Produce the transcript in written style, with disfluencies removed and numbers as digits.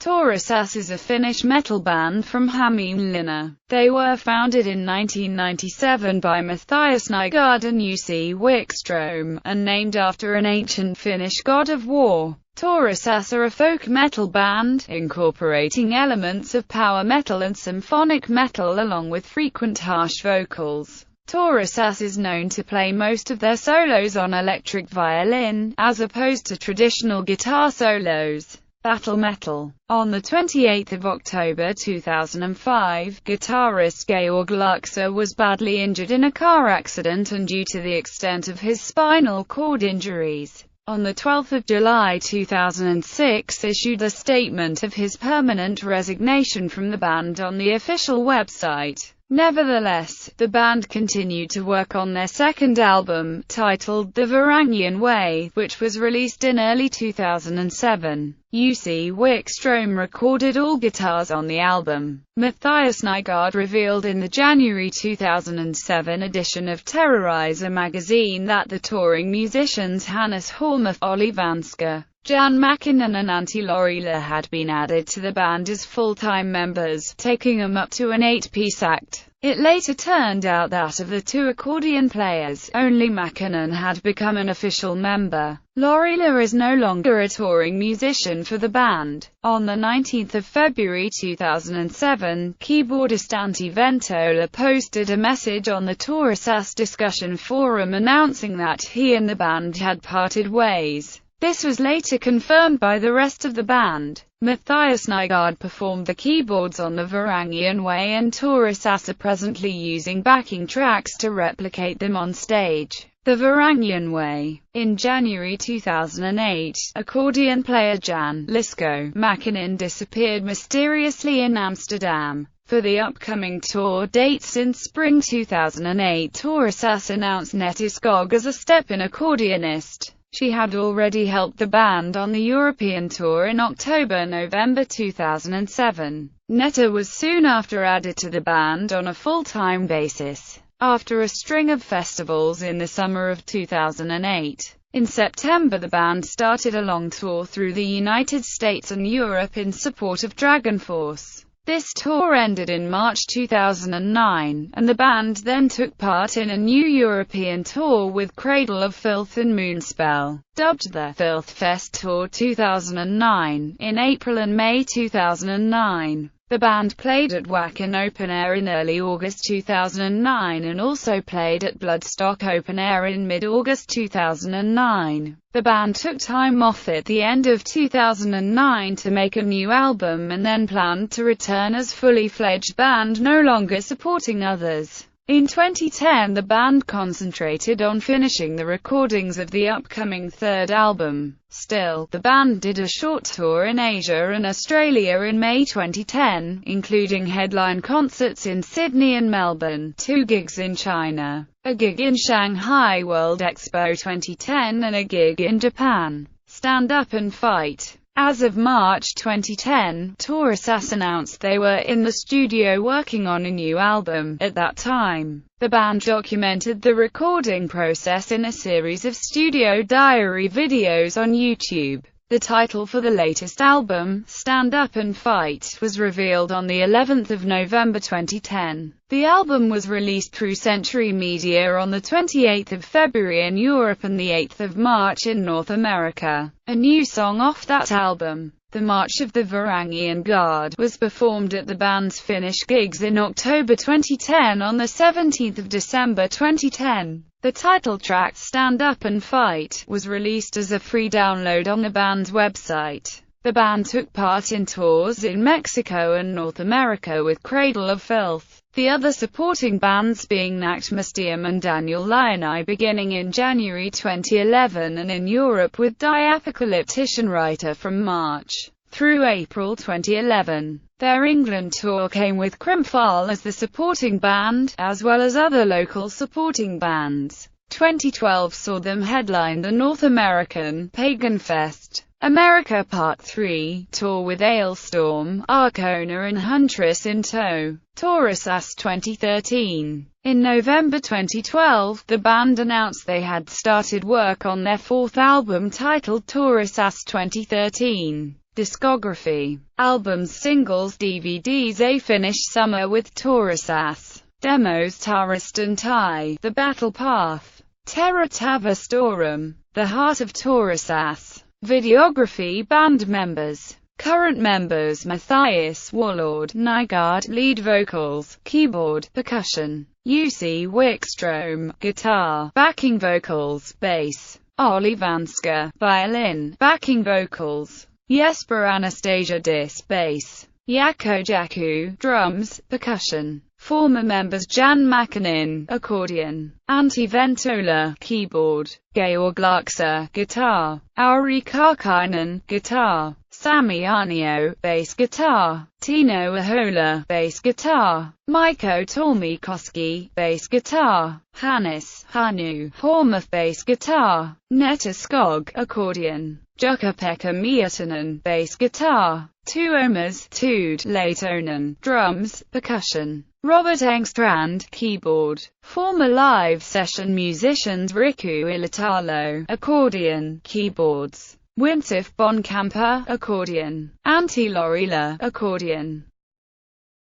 Turisas is a Finnish metal band from Hämeenlinna. They were founded in 1997 by Matthias Nygård and Jussi Wikström, and named after an ancient Finnish god of war. Turisas are a folk metal band, incorporating elements of power metal and symphonic metal along with frequent harsh vocals. Turisas is known to play most of their solos on electric violin, as opposed to traditional guitar solos. Battle metal. On 28 October 2005, guitarist Georg Luxer was badly injured in a car accident and due to the extent of his spinal cord injuries. On 12 July 2006 issued a statement of his permanent resignation from the band on the official website. Nevertheless, the band continued to work on their second album, titled The Varangian Way, which was released in early 2007. Jussi Wikström recorded all guitars on the album. Matthias Nygård revealed in the January 2007 edition of Terrorizer magazine that the touring musicians Hannes Holm, Olli Vanska, Jan Makinen and Antti Lorila had been added to the band as full-time members, taking them up to an 8-piece act. It later turned out that of the two accordion players, only Makinen had become an official member. Lorila is no longer a touring musician for the band. On 19 February 2007, keyboardist Antti Ventola posted a message on the Turisas discussion forum announcing that he and the band had parted ways. This was later confirmed by the rest of the band. Matthias Nygård performed the keyboards on The Varangian Way, and Turisas are presently using backing tracks to replicate them on stage. The Varangian Way. In January 2008, accordion player Jan Lisko Makinen disappeared mysteriously in Amsterdam. For the upcoming tour dates in spring 2008, Turisas announced Netta Skog as a step-in accordionist. She had already helped the band on the European tour in October-November 2007. Netta was soon after added to the band on a full-time basis, after a string of festivals in the summer of 2008. In September the band started a long tour through the United States and Europe in support of DragonForce. This tour ended in March 2009, and the band then took part in a new European tour with Cradle of Filth and Moonspell, dubbed the Filth Fest Tour 2009, in April and May 2009. The band played at Wacken Open Air in early August 2009 and also played at Bloodstock Open Air in mid-August 2009. The band took time off at the end of 2009 to make a new album and then planned to return as fully-fledged band, no longer supporting others. In 2010 the band concentrated on finishing the recordings of the upcoming third album. Still, the band did a short tour in Asia and Australia in May 2010, including headline concerts in Sydney and Melbourne, 2 gigs in China, a gig in Shanghai World Expo 2010 and a gig in Japan. Stand Up and Fight. As of March 2010, Turisas announced they were in the studio working on a new album. At that time, the band documented the recording process in a series of studio diary videos on YouTube. The title for the latest album, Stand Up and Fight, was revealed on the 11th of November 2010. The album was released through Century Media on the 28th of February in Europe and the 8th of March in North America. A new song off that album, The March of the Varangian Guard, was performed at the band's Finnish gigs in October 2010. On the 17th of December 2010, the title track, Stand Up and Fight, was released as a free download on the band's website. The band took part in tours in Mexico and North America with Cradle of Filth, the other supporting bands being Nacht Museum and Daniel Lionai beginning in January 2011, and in Europe with Diapocalyptician Writer from March through April 2011. Their England tour came with Crimpfall as the supporting band, as well as other local supporting bands. 2012 saw them headline the North American Pagan Fest America Part 3 tour with Ailstorm, Arcona and Huntress in tow. Turisas 2013. In November 2012, the band announced they had started work on their fourth album titled Turisas 2013. Discography. Albums, singles, DVDs. A Finnish Summer with Turisas. Demos: Taristan Tai, The Battle Path, Terra Tavastorum, The Heart of Turisas. Videography. Band members. Current members: Matthias Warlord, Nygaard, lead vocals, keyboard, percussion; UC Wickstrom, guitar, backing vocals, bass; Olli Vanska, violin, backing vocals; Jesper Anastasia, bass; Jaakko Jaku, drums, percussion. Former members: Jan Makinen, accordion; Antti Ventola, keyboard; Georg Larksa, guitar; Auri Karkainen, guitar; Sami Arnio, bass guitar; Tino Ahola, bass guitar; Mikko Tormikoski, bass guitar; Hannes Hanu Hormuth, bass guitar; Netta Skog, accordion; Jukka-Pekka Miettinen, bass guitar; Tuomas Tude Leitonen, drums, percussion; Robert Engstrand, keyboard. Former live session musicians: Riku Ilatalo, accordion, keyboards; Winsif Bonkamper, accordion; Antti Lorila, accordion.